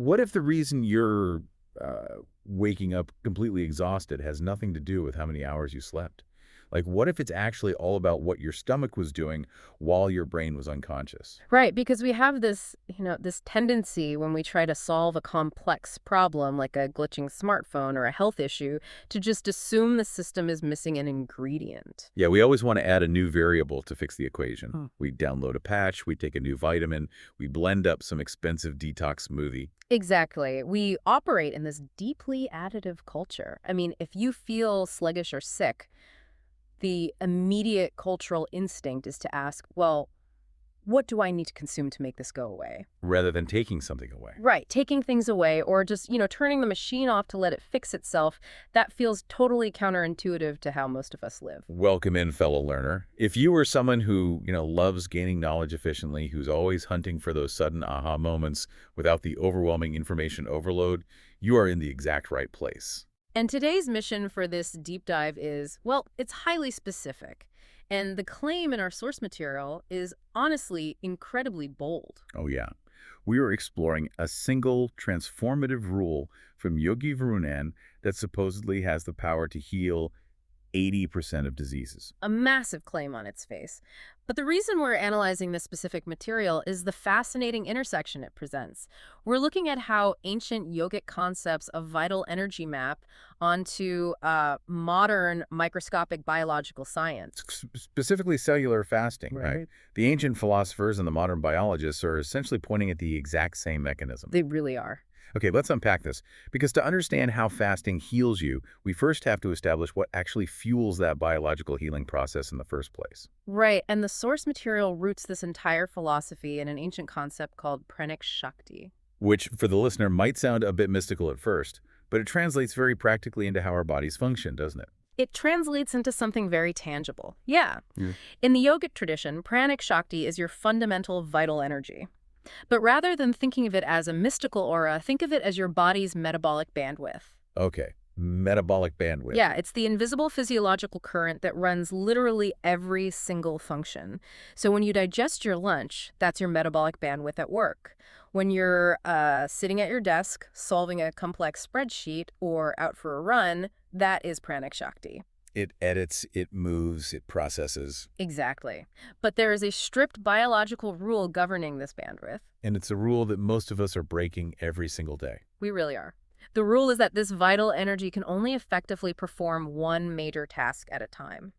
What if the reason you're waking up completely exhausted has nothing to do with how many hours you slept? Like, what if it's actually all about what your stomach was doing while your brain was unconscious? Right, because we have this tendency when we try to solve a complex problem like a glitching smartphone or a health issue to just assume the system is missing an ingredient. Yeah, we always want to add a new variable to fix the equation. Hmm. We download a patch, we take a new vitamin, we blend up some expensive detox smoothie. Exactly. We operate in this deeply additive culture. I mean, if you feel sluggish or sick, the immediate cultural instinct is to ask, well, what do I need to consume to make this go away? Rather than taking something away. Right, taking things away or just turning the machine off to let it fix itself, that feels totally counterintuitive to how most of us live. Welcome in, fellow learner. If you are someone who, loves gaining knowledge efficiently, who's always hunting for those sudden aha moments without the overwhelming information overload, you are in the exact right place. And today's mission for this deep dive is, well, it's highly specific. And the claim in our source material is honestly incredibly bold. Oh, yeah. We are exploring a single transformative rule from Yogi Varunan that supposedly has the power to heal 80% of diseases. A massive claim on its face. But the reason we're analyzing this specific material is the fascinating intersection it presents. We're looking at how ancient yogic concepts of vital energy map onto modern microscopic biological science. Specifically cellular fasting, right? Right. The ancient philosophers and the modern biologists are essentially pointing at the exact same mechanism. They really are. Okay, let's unpack this. Because to understand how fasting heals you, we first have to establish what actually fuels that biological healing process in the first place. Right, and the source material roots this entire philosophy in an ancient concept called Pranic Shakti. Which, for the listener, might sound a bit mystical at first, but it translates very practically into how our bodies function, doesn't it? It translates into something very tangible. Yeah. Yeah. In the yogic tradition, Pranic Shakti is your fundamental vital energy. But rather than thinking of it as a mystical aura, think of it as your body's metabolic bandwidth. Okay, metabolic bandwidth. Yeah, it's the invisible physiological current that runs literally every single function. So when you digest your lunch, that's your metabolic bandwidth at work. When you're sitting at your desk, solving a complex spreadsheet, or out for a run, that is Pranic Shakti. It edits, it moves, it processes. Exactly. But there is a strict biological rule governing this bandwidth. And it's a rule that most of us are breaking every single day. We really are. The rule is that this vital energy can only effectively perform one major task at a time.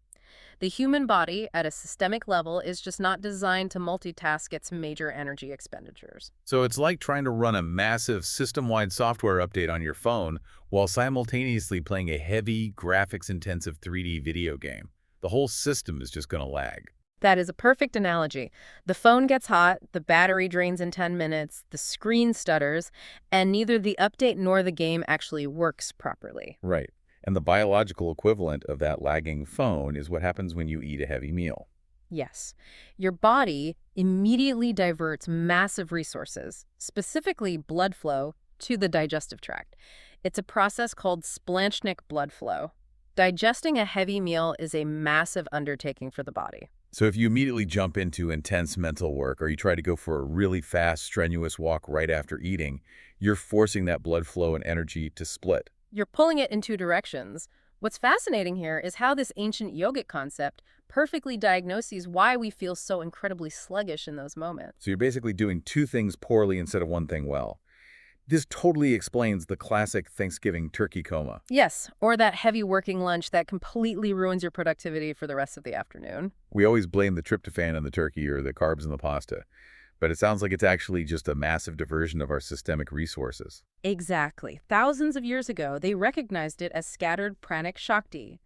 The human body, at a systemic level, is just not designed to multitask its major energy expenditures. So it's like trying to run a massive system-wide software update on your phone while simultaneously playing a heavy, graphics-intensive 3D video game. The whole system is just going to lag. That is a perfect analogy. The phone gets hot, the battery drains in 10 minutes, the screen stutters, and neither the update nor the game actually works properly. Right. And the biological equivalent of that lagging phone is what happens when you eat a heavy meal. Yes. Your body immediately diverts massive resources, specifically blood flow, to the digestive tract. It's a process called splanchnic blood flow. Digesting a heavy meal is a massive undertaking for the body. So if you immediately jump into intense mental work or you try to go for a really fast, strenuous walk right after eating, you're forcing that blood flow and energy to split. You're pulling it in two directions. What's fascinating here is how this ancient yogic concept perfectly diagnoses why we feel so incredibly sluggish in those moments. So you're basically doing two things poorly instead of one thing well. This totally explains the classic Thanksgiving turkey coma. Yes, or that heavy working lunch that completely ruins your productivity for the rest of the afternoon. We always blame the tryptophan in the turkey or the carbs in the pasta, but it sounds like it's actually just a massive diversion of our systemic resources. Exactly. Thousands of years ago, they recognized it as scattered pranic shakti.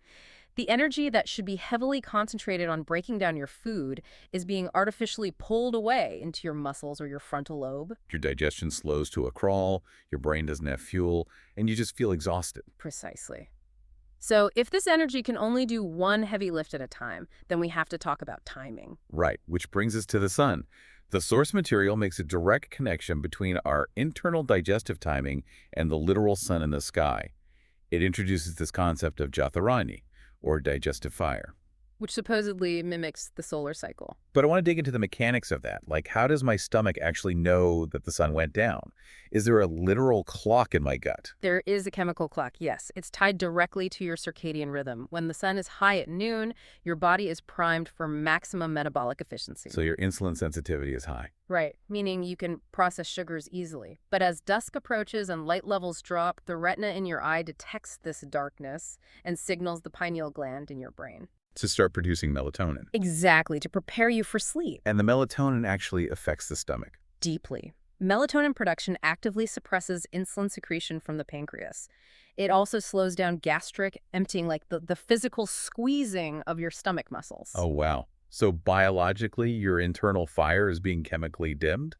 The energy that should be heavily concentrated on breaking down your food is being artificially pulled away into your muscles or your frontal lobe. Your digestion slows to a crawl, your brain doesn't have fuel, and you just feel exhausted. Precisely. So if this energy can only do one heavy lift at a time, then we have to talk about timing. Right, which brings us to the sun. The source material makes a direct connection between our internal digestive timing and the literal sun in the sky. It introduces this concept of Jatharagni, or digestive fire. which supposedly mimics the solar cycle. But I want to dig into the mechanics of that. Like, how does my stomach actually know that the sun went down? Is there a literal clock in my gut? There is a chemical clock, yes. It's tied directly to your circadian rhythm. When the sun is high at noon, your body is primed for maximum metabolic efficiency. So your insulin sensitivity is high. Right, meaning you can process sugars easily. But as dusk approaches and light levels drop, the retina in your eye detects this darkness and signals the pineal gland in your brain. To start producing melatonin. Exactly, to prepare you for sleep. And the melatonin actually affects the stomach. Deeply. Melatonin production actively suppresses insulin secretion from the pancreas. It also slows down gastric emptying, like the physical squeezing of your stomach muscles. Oh, wow. So biologically, your internal fire is being chemically dimmed?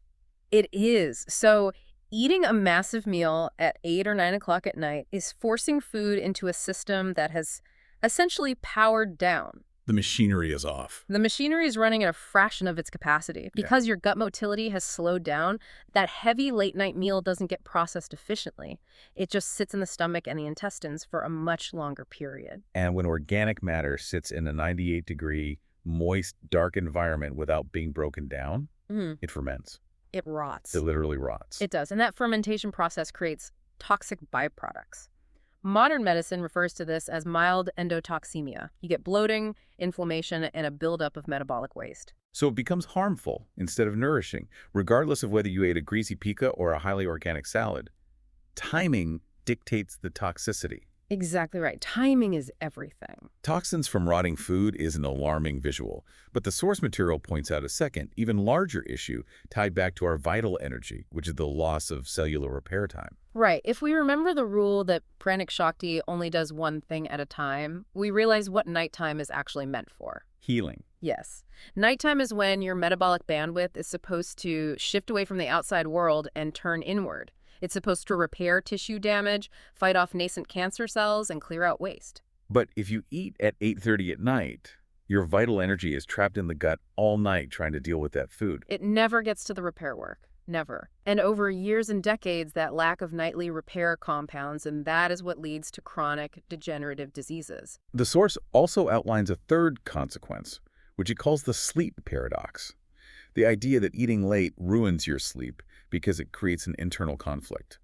It is. So eating a massive meal at 8 or 9 o'clock at night is forcing food into a system that has essentially powered down. The machinery is off. The machinery is running at a fraction of its capacity. Because your gut motility has slowed down, that heavy late-night meal doesn't get processed efficiently. It just sits in the stomach and the intestines for a much longer period. And when organic matter sits in a 98-degree, moist, dark environment without being broken down, it ferments. It rots. It literally rots. It does. And that fermentation process creates toxic byproducts. Modern medicine refers to this as mild endotoxemia. You get bloating, inflammation, and a buildup of metabolic waste. So it becomes harmful instead of nourishing, regardless of whether you ate a greasy pica or a highly organic salad. Timing dictates the toxicity. Exactly right. Timing is everything. Toxins from rotting food is an alarming visual, but the source material points out a second, even larger issue tied back to our vital energy, which is the loss of cellular repair time. Right. If we remember the rule that Pranic Shakti only does one thing at a time, we realize what nighttime is actually meant for. Healing. Yes. Nighttime is when your metabolic bandwidth is supposed to shift away from the outside world and turn inward. It's supposed to repair tissue damage, fight off nascent cancer cells, and clear out waste. But if you eat at 8:30 at night, your vital energy is trapped in the gut all night trying to deal with that food. It never gets to the repair work. Never. And over years and decades, that lack of nightly repair compounds, and that is what leads to chronic degenerative diseases. The source also outlines a third consequence, which it calls the sleep paradox. The idea that eating late ruins your sleep because it creates an internal conflict.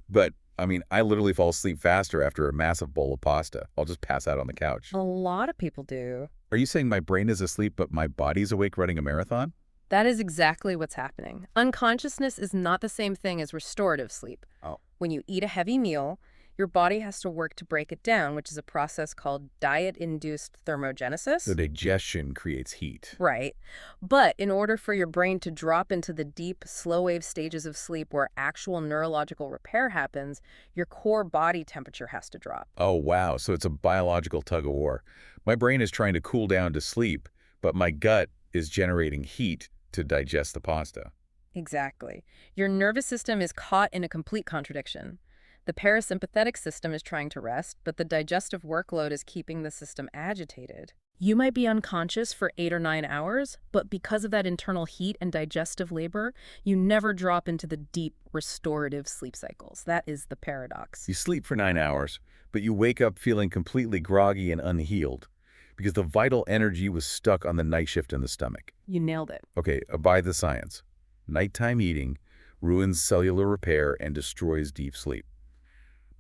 But, I literally fall asleep faster after a massive bowl of pasta. I'll just pass out on the couch. A lot of people do. Are you saying my brain is asleep but my body's awake running a marathon? That is exactly what's happening. Unconsciousness is not the same thing as restorative sleep. Oh. When you eat a heavy meal, your body has to work to break it down, which is a process called diet-induced thermogenesis. The digestion creates heat. Right. But in order for your brain to drop into the deep, slow-wave stages of sleep where actual neurological repair happens, your core body temperature has to drop. Oh, wow. So it's a biological tug-of-war. My brain is trying to cool down to sleep, but my gut is generating heat to digest the pasta. Exactly. Your nervous system is caught in a complete contradiction. The parasympathetic system is trying to rest, but the digestive workload is keeping the system agitated. You might be unconscious for 8 or 9 hours, but because of that internal heat and digestive labor, you never drop into the deep restorative sleep cycles. That is the paradox. You sleep for 9 hours, but you wake up feeling completely groggy and unhealed because the vital energy was stuck on the night shift in the stomach. You nailed it. Okay, abide the science. Nighttime eating ruins cellular repair and destroys deep sleep.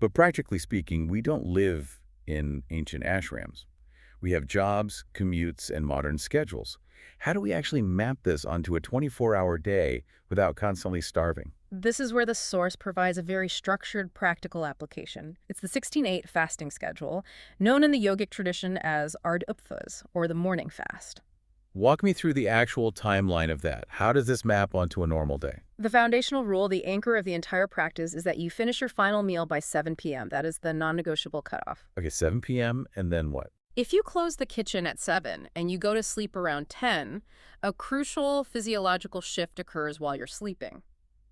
But practically speaking, we don't live in ancient ashrams. We have jobs, commutes, and modern schedules. How do we actually map this onto a 24-hour day without constantly starving? This is where the source provides a very structured, practical application. It's the 16-8 fasting schedule, known in the yogic tradition as Autophagy, or the morning fast. Walk me through the actual timeline of that. How does this map onto a normal day? The foundational rule, the anchor of the entire practice, is that you finish your final meal by 7 p.m. That is the non-negotiable cutoff. Okay, 7 p.m. and then what? If you close the kitchen at 7 and you go to sleep around 10, a crucial physiological shift occurs while you're sleeping.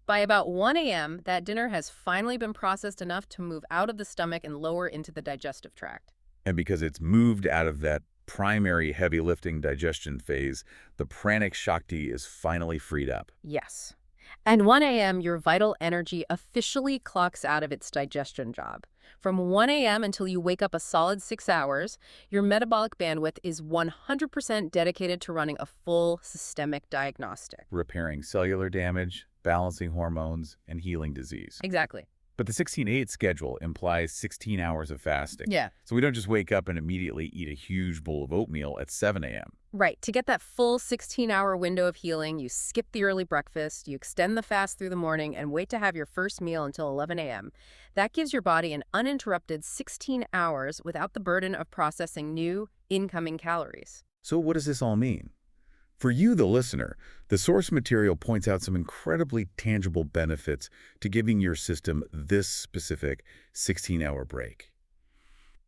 By about 1 a.m., that dinner has finally been processed enough to move out of the stomach and lower into the digestive tract. And because it's moved out of that primary heavy lifting digestion phase, the Pranic Shakti is finally freed up. Yes. And 1 a.m., your vital energy officially clocks out of its digestion job. From 1 a.m. until you wake up a solid 6 hours, your metabolic bandwidth is 100% dedicated to running a full systemic diagnostic. Repairing cellular damage, balancing hormones, and healing disease. Exactly. But the 16-8 schedule implies 16 hours of fasting. Yeah. So we don't just wake up and immediately eat a huge bowl of oatmeal at 7 a.m. Right. To get that full 16-hour window of healing, you skip the early breakfast, you extend the fast through the morning, and wait to have your first meal until 11 a.m. That gives your body an uninterrupted 16 hours without the burden of processing new, incoming calories. So what does this all mean? For you, the listener, the source material points out some incredibly tangible benefits to giving your system this specific 16-hour break.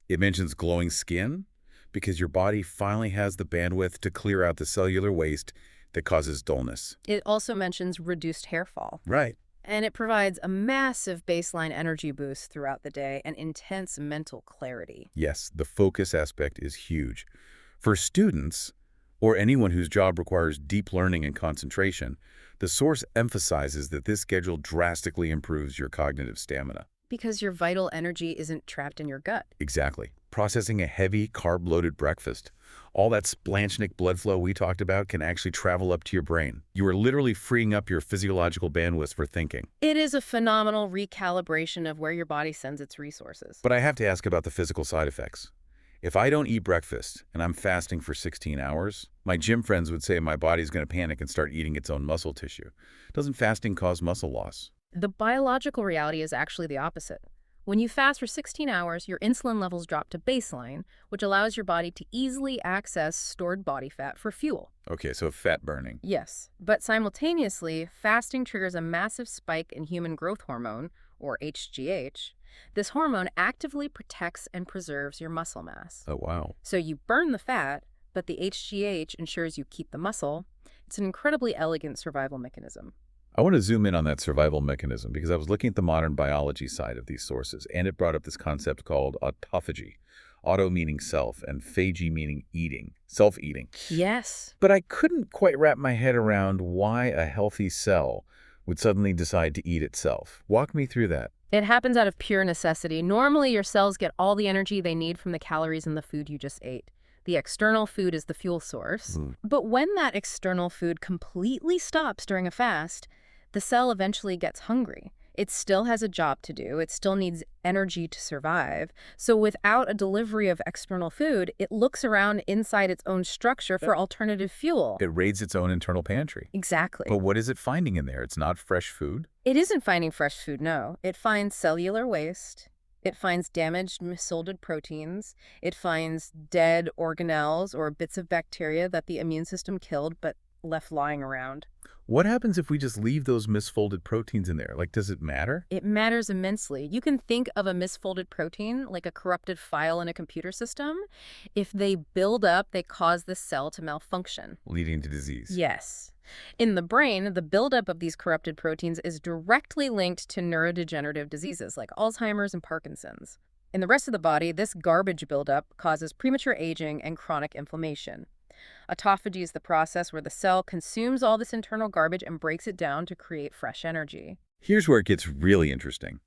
It mentions glowing skin, because your body finally has the bandwidth to clear out the cellular waste that causes dullness. It also mentions reduced hair fall. Right. And it provides a massive baseline energy boost throughout the day and intense mental clarity. Yes, the focus aspect is huge. For students, or anyone whose job requires deep learning and concentration, the source emphasizes that this schedule drastically improves your cognitive stamina. Because your vital energy isn't trapped in your gut. Exactly. Processing a heavy, carb-loaded breakfast. All that splanchnic blood flow we talked about can actually travel up to your brain. You are literally freeing up your physiological bandwidth for thinking. It is a phenomenal recalibration of where your body sends its resources. But I have to ask about the physical side effects. If I don't eat breakfast and I'm fasting for 16 hours, my gym friends would say my body's going to panic and start eating its own muscle tissue. Doesn't fasting cause muscle loss? The biological reality is actually the opposite. When you fast for 16 hours, your insulin levels drop to baseline, which allows your body to easily access stored body fat for fuel. Okay, so fat burning. Yes, but simultaneously, fasting triggers a massive spike in human growth hormone, or HGH. This hormone actively protects and preserves your muscle mass. Oh, wow. So you burn the fat, but the HGH ensures you keep the muscle. It's an incredibly elegant survival mechanism. I want to zoom in on that survival mechanism because I was looking at the modern biology side of these sources, and it brought up this concept called autophagy. Auto meaning self, and phagy meaning eating, self-eating. Yes. But I couldn't quite wrap my head around why a healthy cell would suddenly decide to eat itself. Walk me through that. It happens out of pure necessity. Normally, your cells get all the energy they need from the calories in the food you just ate. The external food is the fuel source. But when that external food completely stops during a fast, the cell eventually gets hungry. It still has a job to do. It still needs energy to survive. So without a delivery of external food, it looks around inside its own structure for alternative fuel. It raids its own internal pantry. Exactly. But what is it finding in there? It's not fresh food? It isn't finding fresh food, no. It finds cellular waste. It finds damaged, misfolded proteins. It finds dead organelles or bits of bacteria that the immune system killed but left lying around. What happens if we just leave those misfolded proteins in there? Like, does it matter? It matters immensely. You can think of a misfolded protein like a corrupted file in a computer system. If they build up, they cause the cell to malfunction. Leading to disease. Yes. In the brain, the buildup of these corrupted proteins is directly linked to neurodegenerative diseases like Alzheimer's and Parkinson's. In the rest of the body, this garbage buildup causes premature aging and chronic inflammation. Autophagy is the process where the cell consumes all this internal garbage and breaks it down to create fresh energy. Here's where it gets really interesting.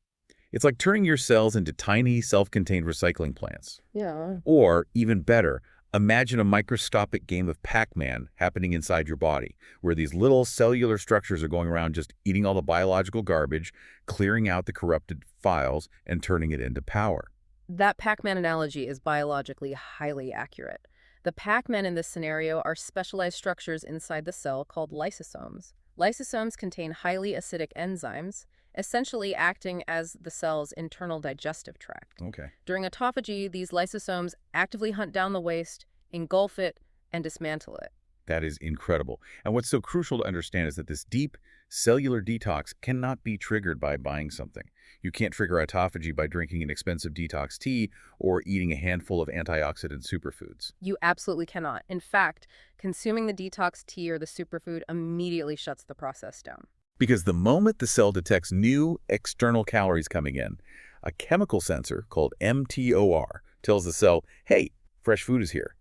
It's like turning your cells into tiny, self-contained recycling plants. Yeah. Or, even better, imagine a microscopic game of Pac-Man happening inside your body, where these little cellular structures are going around just eating all the biological garbage, clearing out the corrupted files, and turning it into power. That Pac-Man analogy is biologically highly accurate. The Pac-Man in this scenario are specialized structures inside the cell called lysosomes. Lysosomes contain highly acidic enzymes, essentially acting as the cell's internal digestive tract. Okay. During autophagy, these lysosomes actively hunt down the waste, engulf it, and dismantle it. That is incredible. And what's so crucial to understand is that this deep cellular detox cannot be triggered by buying something. You can't trigger autophagy by drinking an expensive detox tea or eating a handful of antioxidant superfoods. You absolutely cannot. In fact, consuming the detox tea or the superfood immediately shuts the process down. Because the moment the cell detects new external calories coming in, a chemical sensor called mTOR tells the cell, hey, fresh food is here.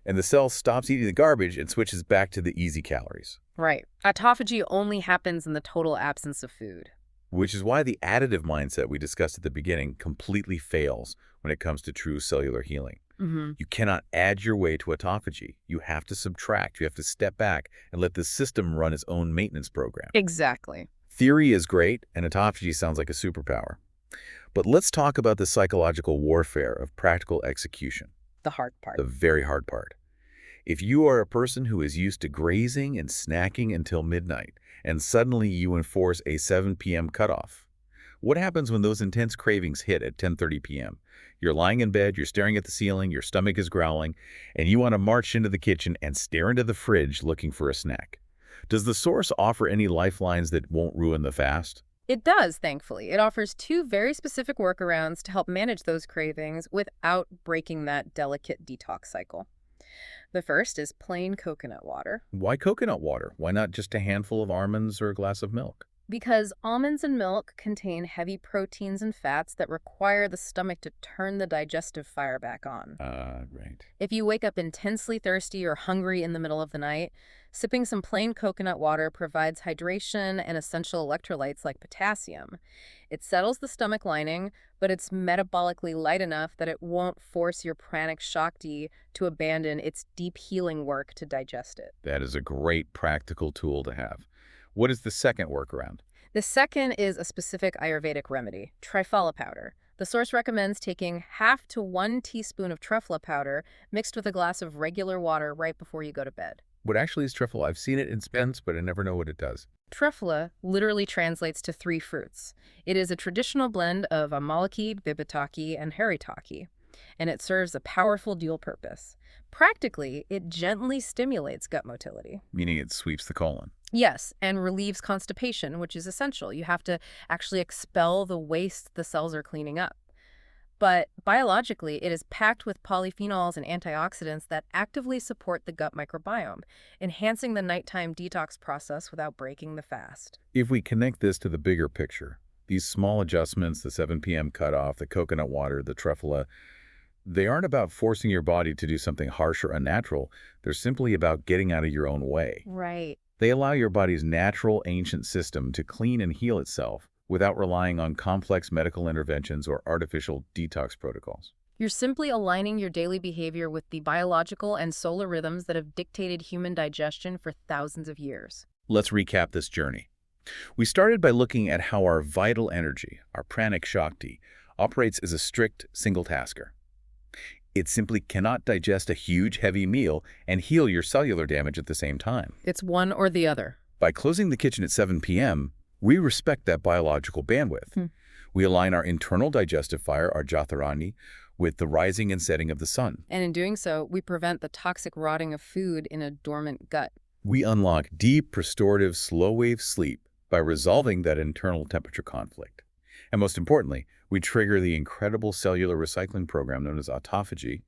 And the cell stops eating the garbage and switches back to the easy calories. Right. Autophagy only happens in the total absence of food. which is why the additive mindset we discussed at the beginning completely fails when it comes to true cellular healing. Mm-hmm. You cannot add your way to autophagy. You have to subtract. You have to step back and let the system run its own maintenance program. Exactly. Theory is great, and autophagy sounds like a superpower. But let's talk about the psychological warfare of practical execution, The hard part. the very hard part. If you are a person who is used to grazing and snacking until midnight, and suddenly you enforce a 7 p.m. cutoff, what happens when those intense cravings hit at 10:30 p.m.? You're lying in bed, you're staring at the ceiling, your stomach is growling, and you want to march into the kitchen and stare into the fridge looking for a snack. Does the source offer any lifelines that won't ruin the fast? It does, thankfully. It offers two very specific workarounds to help manage those cravings without breaking that delicate detox cycle. The first is plain coconut water. Why coconut water? Why not just a handful of almonds or a glass of milk? Because almonds and milk contain heavy proteins and fats that require the stomach to turn the digestive fire back on. Right. If you wake up intensely thirsty or hungry in the middle of the night, sipping some plain coconut water provides hydration and essential electrolytes like potassium. It settles the stomach lining, but it's metabolically light enough that it won't force your pranic shakti to abandon its deep healing work to digest it. That is a great practical tool to have. What is the second workaround? The second is a specific Ayurvedic remedy, triphala powder. The source recommends taking 1/2 to 1 teaspoon of triphala powder mixed with a glass of regular water right before you go to bed. What actually is triphala? I've seen it in spins, but I never know what it does. Triphala literally translates to 3 fruits. It is a traditional blend of amalaki, bibitaki, and haritaki, and it serves a powerful dual purpose. Practically, it gently stimulates gut motility. Meaning it sweeps the colon. Yes, and relieves constipation, which is essential. You have to actually expel the waste the cells are cleaning up. But biologically, it is packed with polyphenols and antioxidants that actively support the gut microbiome, enhancing the nighttime detox process without breaking the fast. If we connect this to the bigger picture, these small adjustments, the 7 p.m. cutoff, the coconut water, the triphala, they aren't about forcing your body to do something harsh or unnatural. They're simply about getting out of your own way. Right. They allow your body's natural, ancient system to clean and heal itself without relying on complex medical interventions or artificial detox protocols. You're simply aligning your daily behavior with the biological and solar rhythms that have dictated human digestion for thousands of years. Let's recap this journey. We started by looking at how our vital energy, our pranic shakti, operates as a strict single-tasker. It simply cannot digest a huge, heavy meal and heal your cellular damage at the same time. It's one or the other. By closing the kitchen at 7 p.m., we respect that biological bandwidth. We align our internal digestive fire, our Jatharagni, with the rising and setting of the sun. And in doing so, we prevent the toxic rotting of food in a dormant gut. We unlock deep, restorative, slow-wave sleep by resolving that internal temperature conflict. And most importantly, we trigger the incredible cellular recycling program known as Autophagy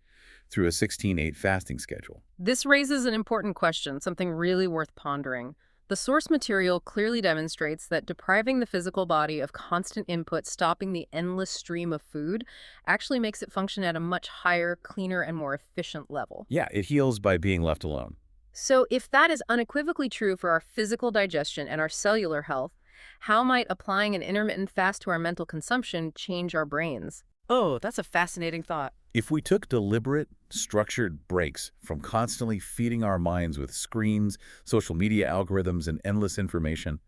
through a 16/8 fasting schedule. This raises an important question, something really worth pondering. The source material clearly demonstrates that depriving the physical body of constant input, stopping the endless stream of food, actually makes it function at a much higher, cleaner, and more efficient level. Yeah, it heals by being left alone. So if that is unequivocally true for our physical digestion and our cellular health, how might applying an intermittent fast to our mental consumption change our brains? Oh, that's a fascinating thought. If we took deliberate, structured breaks from constantly feeding our minds with screens, social media algorithms, and endless information,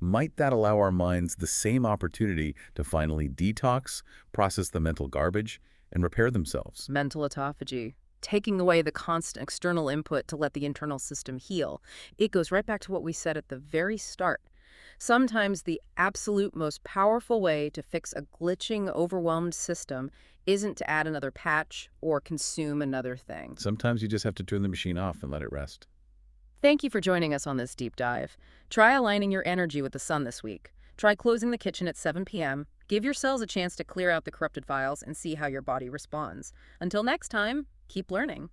might that allow our minds the same opportunity to finally detox, process the mental garbage, and repair themselves? Mental autophagy. Taking away the constant external input to let the internal system heal. It goes right back to what we said at the very start. Sometimes the absolute most powerful way to fix a glitching, overwhelmed system isn't to add another patch or consume another thing. Sometimes you just have to turn the machine off and let it rest. Thank you for joining us on this deep dive. Try aligning your energy with the sun this week. Try closing the kitchen at 7 p.m. Give your cells a chance to clear out the corrupted files and see how your body responds. Until next time, keep learning.